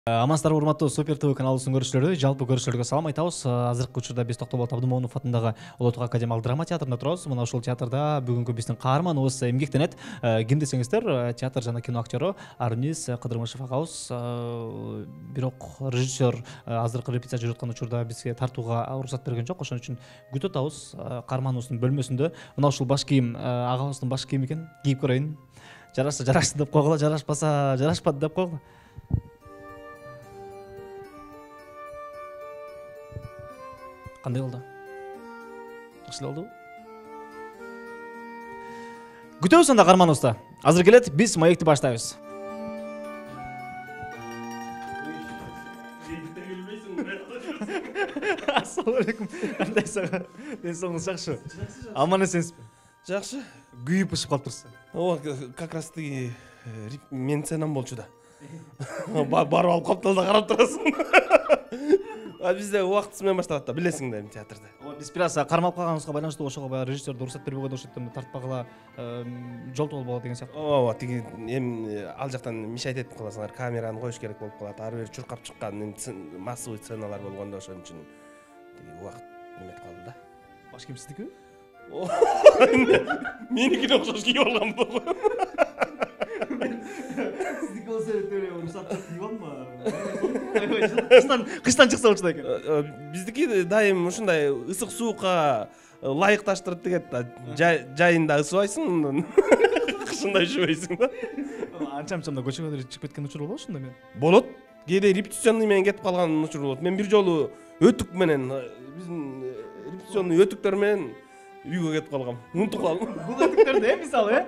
Амансыздар урматтуу Супер ТВ каналыбыздын көрүүчүлөрү, жалпы көрүүчүлөргө салам айтабыз. Азыркы учурда биз Токтоболот Абдымомунов атындагы Улуу Турк академиялык драма театрында турабыз. Мына ушул театрда бүгүнкү биздин каарманыбыз эмгектенет. Ким десеңиздер, театр жана кино актёру Арунис Кыдырмышев агабыз. Бирок режиссер азыркы репетиция жүрүп аткан учурда бизге тартууга уруксат берген жок. Ошон үчүн күтүп атабыз каарманыбыздын бөлмөсүндө. Мына ушул баш кийим агабыздын баш кийими экен. Кийип көрөйүн. Жарашса жарашты деп койгула, жарашпаса жарашпады деп койгула. Кандай болду? Жакшы болду? Күтөбүз анда каарманыбызды. Азыр келет, биз маекти баштайбыз. Ассалам алейкум. Кандай сага? Денсаулыгыңыз жакшы? Аман эсенсизби? Жакшы. Күйүп ышып калыптырсыз. Как раз таки менин сценам болчу да. Барып алып каптал да карап турасың. Бизде убактысы менен башталат да, билесиң да театрда. Биз бир аз кармалып калганыбызга байланыштуу ошого баягы режиссердин уруксат бербей койду, ошондон тартпагыла жолтоо болот деген сыяктуу. Ооба, тиги ал жактан мешать этип каласыңар, камераны коюш керек болуп калат. Ары бери чуркап чыккан массовый сценалар болгондо ошон үчүн тиги убакыт неметип калды да. Баш кийим сиздикиби? Меникине окшош кийип алгам го. Сиздики болсо уруксат кийип алма. Кыштан чыкса болчу да экен. Биздики дайым ушундай ысык суукка ылайыкташтырып тигет да. Жайында ысыбайсың, кышында üşүбөйсүң да. Анча-мынча көчөгө деле чыгып кеткен учур болбошунда мен. Болот. Кээде репетиционный менен кетип калган учур болот. Мен бир жолу өтүк менен биздин репетиционный өтүктөр менен үйгө кетип калгам. Унутуп калдым. Бул өтүктөрдү мисалы,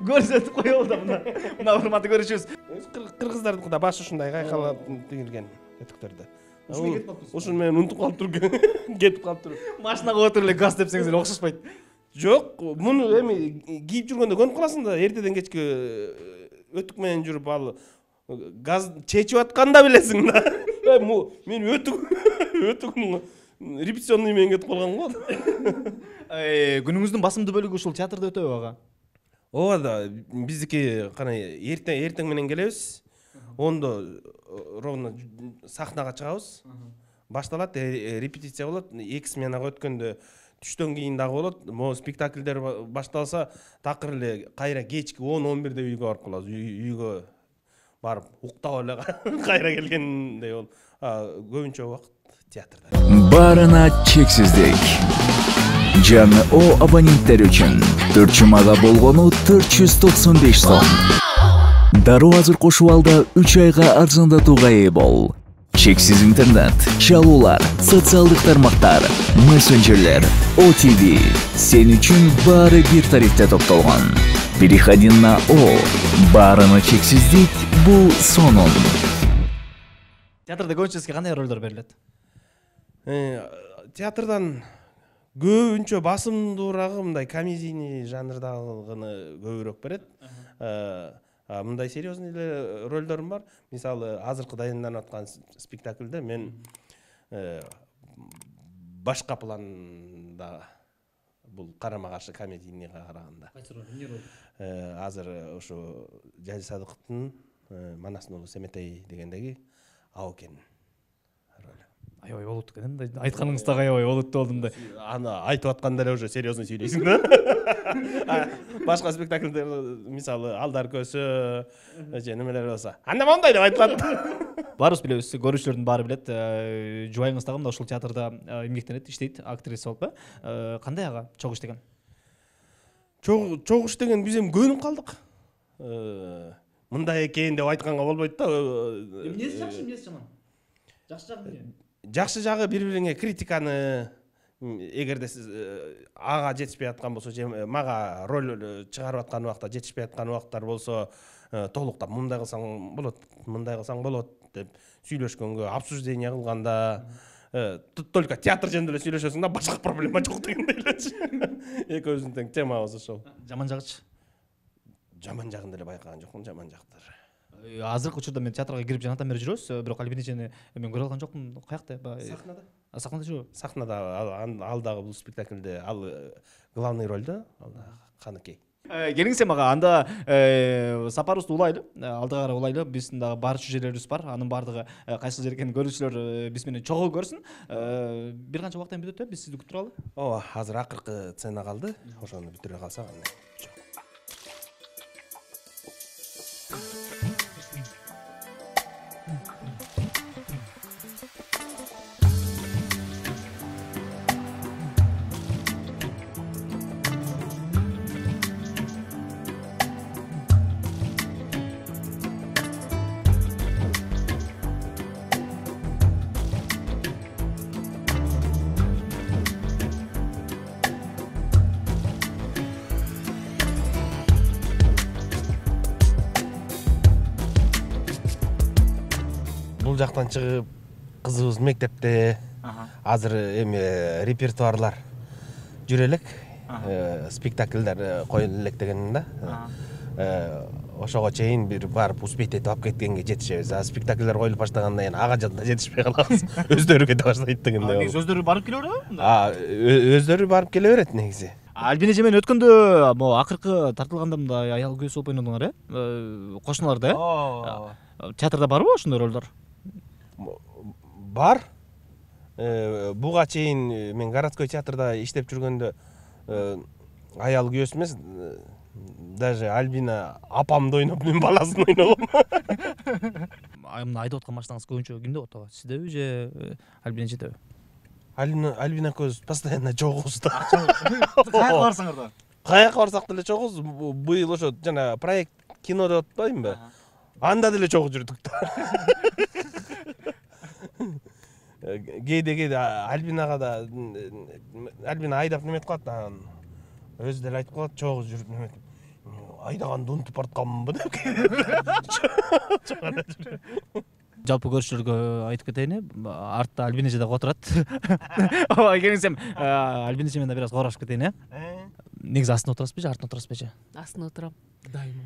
көрсөтүп коелу да мына урматтуу көрүүчүбүз. Кыргыздардыкы да башы ушундай кайкалап тигилген өтүктөрдү. Ушуну кетип калыптырсыз? Ушуну мен унутуп калыптыр. Кетип калыптыр. Машинага отуруп эле газ тепсеңиз эле окшошпойт. Жок, муну эми кийип жүргөндө көнүп каласың да, эртеден кечке өтүк менен жүрүп ал газ чечип атканда билесиң да. Мен өтүк репетиционный менен кетип калгам го. Күнүңүздүн басымдуу бөлүгү ушул театрда өтөбү ага? Ооба да, биздики кана эртең менен келебиз. Ондо ровно сахнага чыгабыз. Башталат, репетиция болот. 2 сменага өткөндө түштөн кийин дагы болот. Могу спектакльдер башталса, такыр эле кайра кечки 10-11де үйгө барып калабыз. Үйгө барып уктап эле кайра келгендей болуп. Көбүнчө убакыт театрда. Барына чексиздик. Жаңы О абоненттер үчүн 4 жумага болгону 495 сом. Дароо азыр кошуп алда 3 айга арзандатууга ээ бол. Чексиз интернет, чалуулар, социалдык тармактар, мессенджерлер, OTV. Сен үчүн баары бир тарифте топтолгон. Переходи на О. Барына чексиздик бул сонун. Театрда көбүнчө сизге кандай ролдор берилет? Театрдан көбүнчө басымдуурагы мындай комедийный жанрдагыны көбүрөөк берет. Мындай серьезный ролдорум бар. Мисалы, азыркы даярданып аткан спектакльде мен башка планда бул карама-каршы комедийныйга караганда. Кайсы роль? Эмне роль? Азыр ошо Жали Садыковдун Манастын уулу Семетей дегендеги Аокен роль. Аябай болот экен. Айтканыңыз дагы аябай болот деп болдум да. Аны айтып атканда эле уже серьезный сүйлөйсүң да. Башка спектакльдер мисалы Алдар көсө же немелер болсо, анда мондай деп айтылат. Баарыбыз билебиз, көрүүчүлөрдүн баары билет. Жубайыңыз дагы мына ушул театрда эмгектенет, иштейт, актриса болуп. Кандай ага чогуу иштеген? Чогуу иштеген биз эми көнүп калдык. Мындай экен деп айтканга болбойт да. Эмнеси жакшы, эмнеси жаман? Жакшы жагы эмне? Жакшы жагы бири-бириңе критиканы, эгерде сиз ага жетишпей аткан болсо же мага роль чыгарып аткан убакта жетишпей аткан убакыттар болсо, толуктап мындай кылсаң болот, мындай кылсаң болот деп сүйлөшкөнгө, обсуждение кылганда, только театр жөнүндө эле сүйлөшөсүң да, башка проблема жок дегендей элечи. Экөөбүздүн тең темабыз ошол. Жаман жагычы? Жаман жагын деле байкаган жокмун, жаман жактар. Азыркы учурда мен театрга кирип жанатан бери жүрөбүз, бирок ал биринчени мен көрө алган жокмун. Каякта? Сахнада. Сахнада жүрөбү? Сахнада ал дагы бул спектакльде ал главный роль да, ал каныкей. Келиңиз мага анда сапарыбызды улайлы, алдыга карай улайлы. Биздин дагы барчу жерлерибиз бар. Анын баардыгы кайсы жер экенин көрүүчүлөр биз менен чогуу көрсүн. Бир канча убакыттан бүтөт да, биз сизди күтүп туралы. Ооба, азыр акыркы цена калды. Ошону бүтүрө калсак анда. Бул жактан чыгып кызыбыз мектепте. Азыр эми репертуарлар жүрө элек. Спектакльдер коюлу элек деген да. Ошого чейин бир барып успеть этип алып кеткенге жетишебиз. Спектакльдер коюлуп баштаганда эми ага жадына жетишпей калабыз. Өздөрү кете баштайт дегендей. Негизи өздөрү барып келе береби? Өздөрү барып келе берет негизи. Альбина эже менен өткөндө могу акыркы тартылганда мындай аял күйөөсү болуп ойнодуңар, кошуналарда, театрда барбы ошондой ролдор? Бар. Буга чейин мен городской театрда иштеп жүргөндө аял күйөөсү эмес, даже Альбина апамды ойноп, мен баласын ойногом. Мына айдап аткан машинаңыз көбүнчө кимде болот ага? Сиздеби же Альбина эжедеби? Альбина көз постоянно чогуз да. Каяка барсаңар да? Каяка барсак деле чогуз. Быйыл ошо жана проект кино деп атпаймынбы? Анда деле чогуу жүрдүк да. Кээде Альбинага да Альбина айдап неметип калат да. Өзү деле айтып калат, чогуу жүрүп неметип. Айдаганды унутуп баратканмынбы деп. Жалпы көрүүчүлөргө айтып кетейин, артта Альбина эже дагы отурат. Ооба, келиңиз Альбина эже менен бир аз коорашып кетейин, Негизи астына отурасызбы же артына отурасызбы эже? Астына отурам. Дайыма.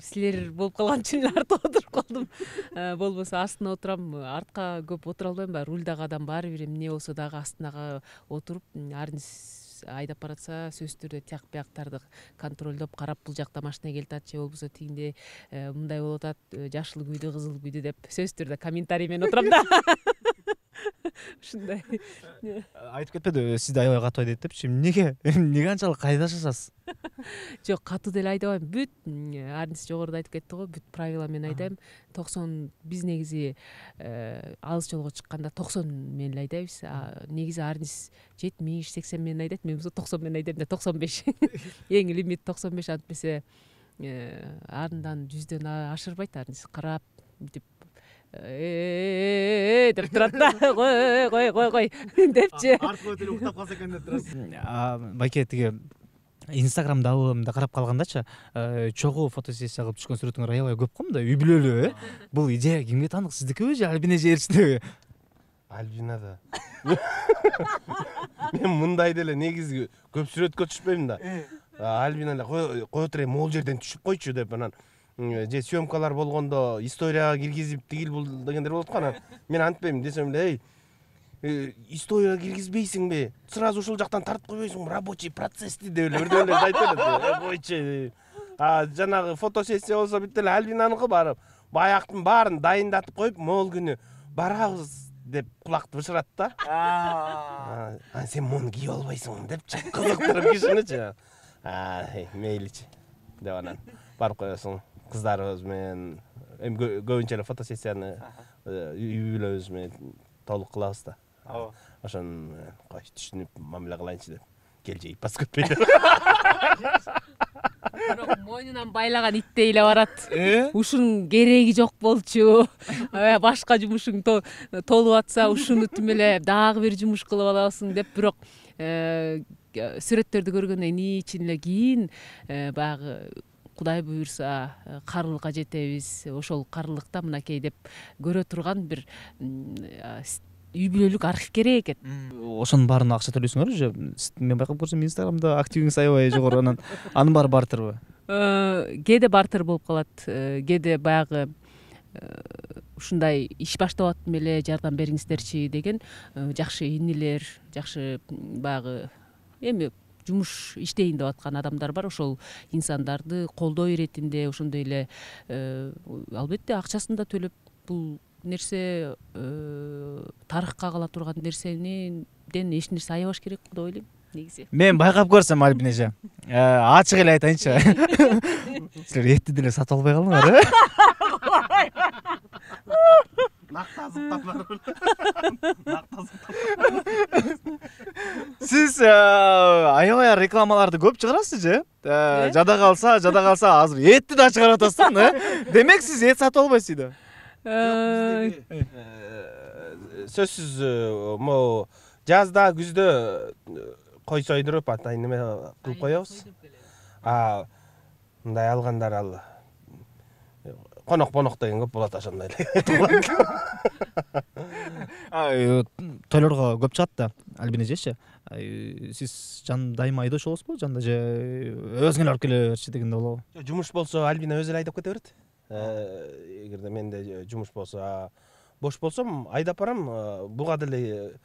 Силер болуп калган үчүн артта отуруп калдым. Болбосо астына отурам. Артка көп отура албайм, баягы рульдагы адам баары бир эмне болсо дагы астынага отуруп, арниз айдап баратса сөзсүз түрдө тияк бияктарды контролдоп карап, бул жакта машина келип атат же болбосо тигинде мындай болуп атат, жашыл күйдү, кызыл күйдү деп сөзсүз түрдө комментарий менен отурам да. Ушундай. Айтып кетпеди, сизди аябай катуу айдайт депчи. Эмнеге анчалык кайдашасыз? Жок, катуу деле айдабайм. Бүт арниз жогоруда айтып кетти го, бүт правила менен айдайм. 90 биз негизи алыс жолго чыкканда 90 менен айдайбыз. Негизи арниз 70-80 менен айдайт. Мен болсо 90 менен айдайм да, 95. Эң лимит 95, антпесе андан 100дөн ашырбайт арниз. Карап деп деп турат да. Кой депчи. Артка өтүп уктап калса экен деп турасыз. Байке тиги Инстаграмдабы мындай карап калгандачы, чогуу фотосессия кылып түшкөн сүрөтүңөр аябай көп го мындай үй бүлөлүү, Бул идея кимге таанык, сиздикиби же Альбина эже эрчтеби? Альбина да. Мен мындай деле негизи көп сүрөткө түшпөйм да. Альбина эле кое турайын, могул жерден түшүп койчу деп анан же съемкалар болгондо историяга киргизип тигил бул дегендер болот го. Анан мен антпайм десем эле, историяга киргизбейсиңби? Сразу ушул жактан тартып койбойсуңбу? Рабочий процессти деп эле бирден эле айтып эле. Койчу. Жанагы фотосессия болсо бүт эле Альбинаныкы барып, баяктын баарын дайындатып коюп, могул күнү барабыз деп кулакты бышырат да. Сен муну кийип албайсың депчи, кызыктырып кишиничи. Мейличи деп анан барып коесуң. Кыздарыбыз менен эми көбүнчө эле фотосессияны үй бүлөбүз менен толук кылабыз да. Ошону кой түшүнүп мамиле кылайынчы деп. Кел же ипас көтпөй деп. Бирок мойнунан байлаган иттей эле барат. Ушунун кереги жок болчу. Башка жумушуң толуп атса, ушуну түм эле дагы бир жумуш кылып аласың деп, бирок сүрөттөрдү көргөндөн ичин эле кийин баягы Кудай буйрса карылыкка жетебиз. Ошол карылыкта мынакей деп көрө турган бир үй бүлөлүк архив керек экен. Ошонун баарын акча төлөйсүңөр же? Мен байкап көрсөм Инстаграмда активиңиз аябай жогору, анын баары бартерби? Кээде бартер болуп калат, кээде баягы ушундай иш баштап аттым эле, жардам бериңиздерчи деген жакшы инилер, жакшы баягы эми жумуш иштейин деп аткан адамдар бар. Ошол инсандарды колдоо иретинде ошондой эле албетте акчасын да төлөп бул нерсе тарыхка кала турган нерсениден эч нерсе аябаш керек деп ойлойм негизи. Мен байкап көрсөм Альбина эже, ачык эле айтайынчы, силер этти деле сатып албай калдыңар, Сиз аябай рекламаларды көп чыгарасыз же? Жада калса азыр этти да чыгарып атасыз, демек сиз эт сатып албайсыз да? Сөзсүз могу жазда күздө кой сойдуруп атай неме кылып коебуз. Мындай алгандар ал конок деген көп болот ошондой эле. Тойлорго көп чыгат да, Альбина эжечи. Сиз дайыма айдоочу болосузбу? Жанда же өзүңөр алып келе берчи дегенде болобу? Жумуш болсо Альбина өзү эле айдап кете берет. Эгерде менде жумуш болсо, бош болсом айдап барам. Буга деле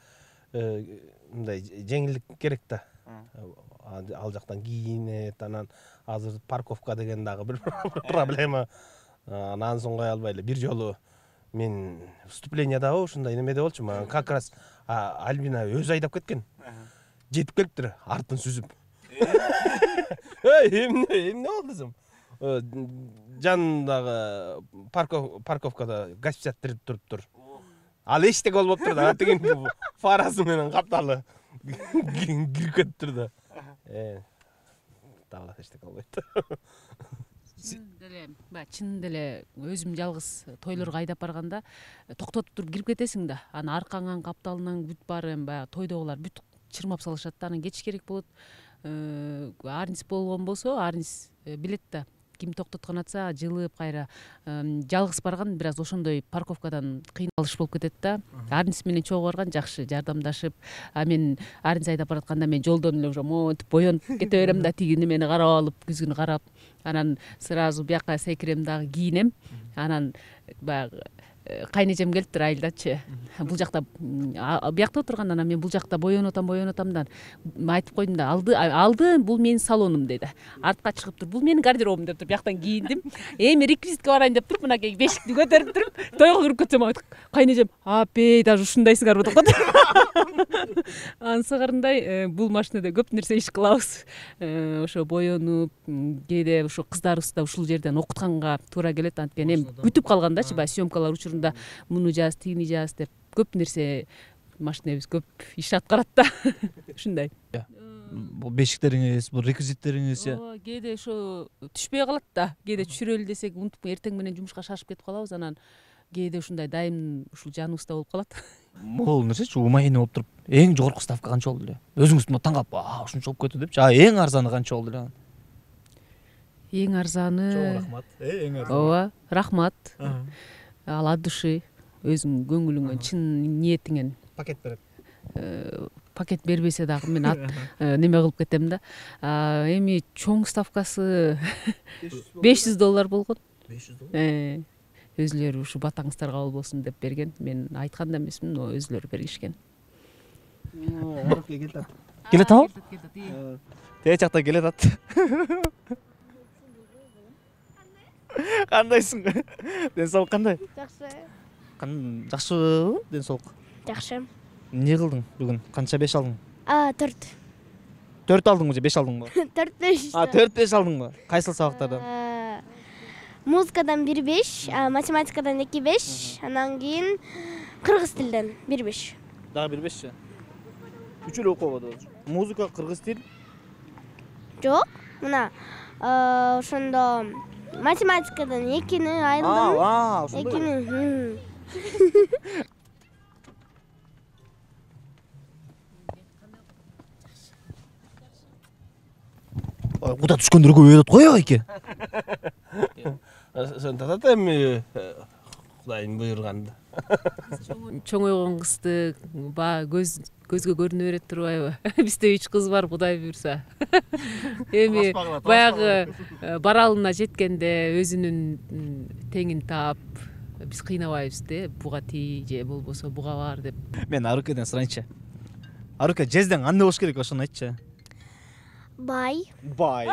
мындай жеңилдик керек да. Ал жактан кийинет, анан азыр парковка деген дагы бир проблема. Анан соң кой албай эле бир жолу мен выступленияда ушундай немеде болчумун. Как раз Альбина өзү айдап кеткен. Жетип келиптир артын сүзүп. Эмне болду десем? Жанындагы парковкада газ писаттырып туруптур. Ал эчтеке болбоптур да, тиген фарасы менен капталы кирип кетиптир да. Дагы эчтеке болбойт. Чын деле өзүм жалгыз тойлорго айдап барганда токтотуп туруп кирип кетесиң да. Анан аркаңан капталыңан бүт баары баягы тойдогулар бүт чырмап салышат да. Анан кетиш керек болот. Арниз болгон болсо, арниз билет да. Ким токтоткон атса жылып кайра жалгыз барган бир аз ошондой парковкадан кыйналыш болуп кетет да. Арниз менен чогуу барган жакшы жардамдашып. Мен арниз айдап баратканда мен жолдон эле уже монтип боенуп кете берем да, тиги немени карап алып, күзгүн карап, анан сразу бияка секирем дагы кийинем. Анан баягы кайнежем келиптир айылдачы. Бул жакта биякта отурганда анан мен бул жакта боенуп атам да. Айтып койдум да, алды бул менин салонум деди. Артка чыгып туруп, бул менин гардеробум деп туруп бияктан кийиндим. Эми реквизитке барайын деп туруп, мынакей бешикти көтөрүп туруп, тойго кирип кетсем, кайнежем, апей, даже ушундайсыңарбы деп коет. Ансыгарындай бул машинада көп нерсе иш кылабыз. Ошо боенуп, кээде ошо кыздарыбызды ушул жерден окутканга туура келет. Анткени эми бүтүп калгандачы, баягы съемкалар учурунда муну жаз, тигини жаз деп көп нерсе машинебиз көп иш аткарат да. Ушундай. Бул бешиктериңиз, бул реквизиттериңиз. Кээде ошо түшпөй калат да. Кээде түшүрөлү десек, унутуп эртең менен жумушка шашып кетип калабыз. Анан кээде ушундай дайым ушул жаныбызда болуп калат. Могул нерсечи, умайын болуп туруп, эң жогорку ставка канча болду эле? Өзүңүз таң калып, ушунча болуп кетти депчи. Эң арзаны канча болду эле? Эң арзаны. Чоң рахмат. Эң арзаны. Ооба, рахмат. Ал от души, өзүң көңүлүңөн, чын ниетиңен Пакет берет. Пакет бербесе дагы мен неме кылып кетем да. Эми чоң ставкасы $500 болгон. $500? Өзүлөрү ушу батаңыздар кабыл болсун деп берген. Мен айткан да эмесмин, но өзүлөрү бергишкен. Келет ал? Тээ жакта келет ат. Кандайсың? Ден соолук кандай? Жакшы. Жакшыбы ден соолук? Жакшы. Эмне кылдың бүгүн? Канча беш алдың? 4. 4 алдыңбы же 5 алдыңбы? 4-5. 4-5 алдыңбы? Кайсыл сабактардан? Музыкадан 1-5, математикадан 2-5, анан кийин кыргыз тилден 1-5. Дагы 1-5. Үч эле окуп атабыз. Музыка, кыргыз тил? Жок, мына ошондо математикадан 2-ни айылдым. Ошондой. 2-ни. Куда түшкөндөргө көбөйөт го эке. Сонда да эми Кудайдын буйруганда. Чоңойгон кызды көзгө көрүнө берет турбайбы? Бизде 3 кыз бар, Кудай буйрса. Эми баягы баралына жеткенде өзүнүн теңин таап, биз кыйнабайбыз де, буга тий же болбосо буга бар деп. Мен Арукеден сурайынчы. Арука, жездең кандай болуш керек ошону айтчы. бай, Бай.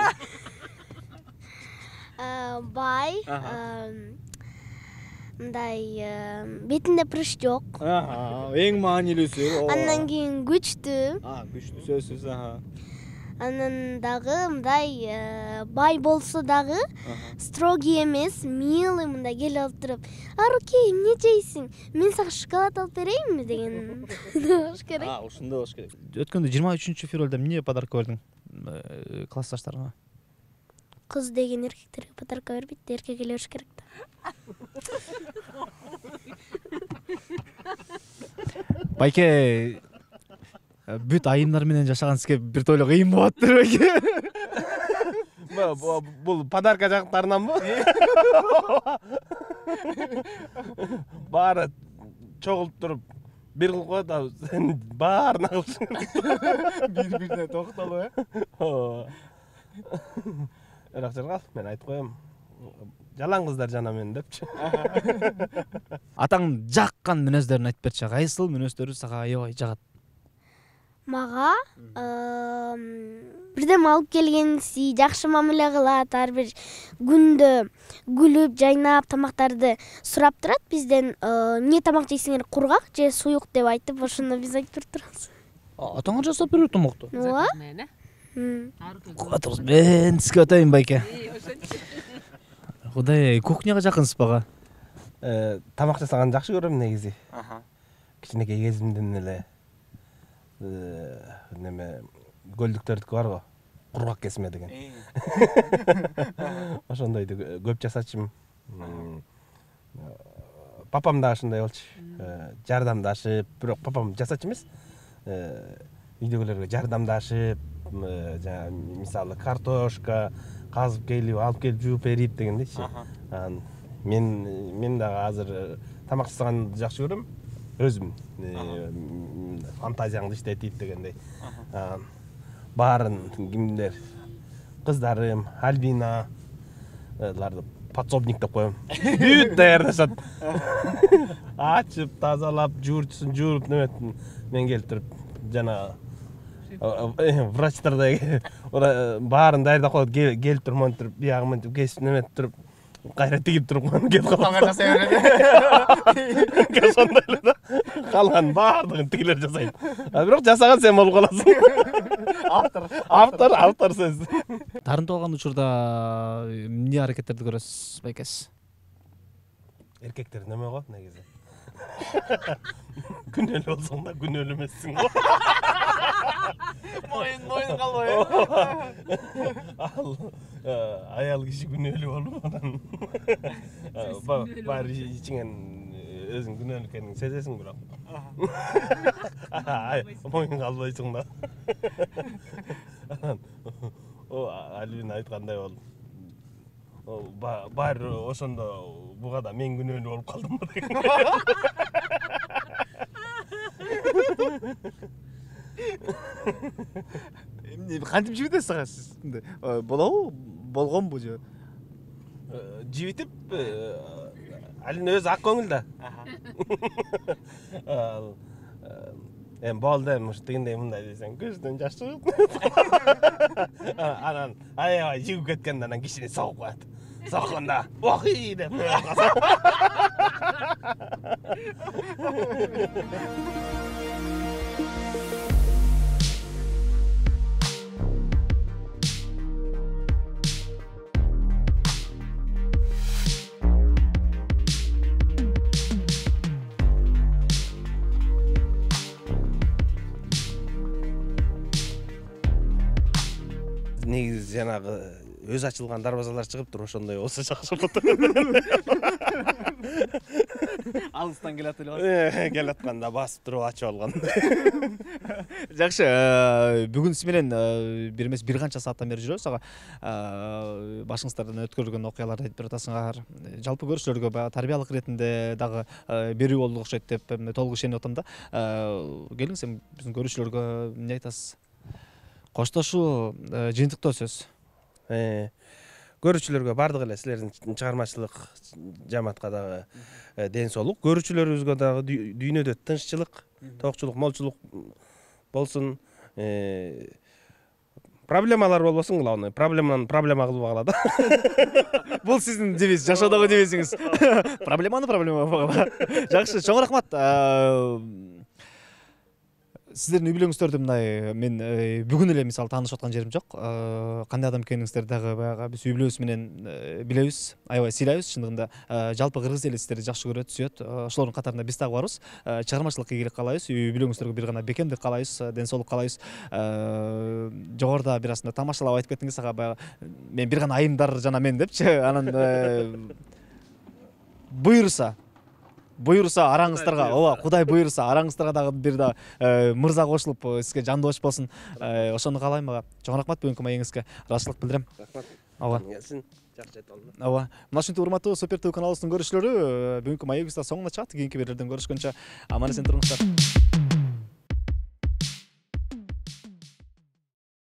бай, мындай бетинде прыш жок. Эң маанилүүсү. Андан кийин күчтүү. Күчтүү сөзсүз. Анан дагы мындай бай болсо дагы строгий эмес, милый мындай келип алып туруп, Аруке, эмне жейсиң? Мен сага шоколад алып берейинби деген болуш керек. Ушундай болуш керек. Өткөндө 23 февралда эмне подарка бердиң классташтарыңа? Кыз деген эркектерге подарка бербейт, эркек эле бериш керек да. Байке, бүт айымдар менен жашаган сизге бир тойло кыйын болуптур байке. Бул подарка жактарынан баары чогулуп туруп бир кылып коет, а сен баарына кылышың керек. Бири-бирине токтолуп, Бирок жаргал, мен айтып коем. Жалаң кыздар жана мен депчи. Атаң жаккан мүнөздөрүн айтып берчи. Кайсыл мүнөздөрү сага аябай жагат? Мага бирдем алып келгенси, жакшы мамиле кылат, ар бир күндө күлүп, жайнап тамактарды сурап турат бизден. Эмне тамак жейсиңер, кургак же суюк деп айтып, ошондо биз айтып турабыз. Атаңар жасап берет тамакту. Ооба. Куатырыз, мен сизге атайын байке. Кудай, кухняга жакынсыз бага? Тамак жасаганды жакшы көрөм негизи. Кичинекей кезимден эле неме көлдүктөрдүкү барго, кургак кесме деген. Ошондойду көп жасачым. Папам да ошондой болчу. Жардамдашып, бирок папам жасачу эмес. Үйдөгүлөргө жардамдашып, жана мисалы картошка казып келип, алып келип жууп берип дегендейчи. Мен дагы азыр тамак жасаганды жакшы көрөм. Өзүм фантазияңды иштетип дегендей. Баарын кимдер, кыздарым, Альбиналарды подсобник деп коем. Бүт даярдашат. Ачып, тазалап, жуурчусун жууп, неметин мен келип туруп жана врачтардай баарын даярдап коет, келип туруп монтип, биягы монтип, кесип неметип туруп, кайра тигип туруп кетип калат. Таңга жасай берет. Ошондой эле да. Калган баардыгын тигилер жасайт. Бирок жасаган сен болуп каласың. Автор сөз. Тарынтып алган учурда эмне аракеттерди көрөсүз байкес? Эркектер неме го негизи? Күнөөлүү болсоң да күнөөлүү эмессиң го. Моюн калбай. Ал аял киши күнөөлүү болуп анан баары ичиңен өзүң күнөөлүү экенин сезесиң бирок. Моюн калбайсың да. Анан Альбина айткандай болду. Баары ошондо буга да мен күнөөлүү болуп калдымбы деген. Эмне кантип жибитесиз ага сиз? Болобу? Болгонбу же? Жибитип Алина өзү ак көңүл да. Эми болду, эми ушу тигиндей мындай десең, көздөн жаш чыгып. Анан аябай жигип кеткенде анан кишини согуп коет. Сокконда охи деп. Негизи жанагы өз ачылган дарбазалар чыгып туруп, ошондой болсо жакшы болот. Алыстан келат эле. Келатканда басып туруп ачып алган. Жакшы, бүгүн сиз менен бир эмес бир канча сааттан бери жүрөбүз. Ага башыңыздардан өткөрүлгөн окуяларды айтып бератасыңар. Жалпы көрүүчүлөргө баягы тарбиялык иретинде дагы берүү болду окшойт деп толук ишенип атам да. Келиңиз, эми биздин көрүүчүлөргө эмне айтасыз? Коштошуу, жыйынтыктоо сөз. Көрүүчүлөргө бардык эле силердин чыгармачылык жамаатка дагы ден соолук, көрүүчүлөрүбүзгө дагы дүйнөдө тынччылык, токчулук, молчулук болсун. проблемалар болбосун, главное проблеманы проблема кылып алгыла да. Бул сиздин девиз, жашоодогу девизиңиз. Проблеманы проблема кылгыла. Жакшы, чоң рахмат. Сиздердин үй бүлөңүздөрдү мындай мен бүгүн эле мисалы таанышып аткан жерим жок. Кандай адам экениңиздерди дагы баягы биз үй бүлөбүз менен билебиз, аябай сыйлайбыз. Чындыгында жалпы кыргыз эли сиздерди жакшы көрөт, сүйөт. Ошолордун катарында биз дагы барбыз. Чыгармачылык ийгилик каалайбыз, үй бүлөңүздөргө бир гана бекемдик каалайбыз, ден соолук каалайбыз. Жогоруда бир асында тамашалап айтып кеттиңиз, ага баягы мен бир гана айымдар жана мен депчи. Анан буйруса араңыздарга, ооба, Кудай буйруса араңыздарга дагы бир да мырза кошулуп сизге жандоош болсун. Ошону каалайм ага. Чоң рахмат бүгүнкү маегиңизге. Ыраазычылык билдирем. Рахмат. Ооба. Келсин. Жакшы айта алдым. Ооба. Мына ушинтип урматтуу Супер ТВ каналыбыздын көрүүчүлөрү, бүгүнкү маегибизде соңуна чыкат. Кийинки бирлерден көрүшкөнчө аман эсен туруңуздар.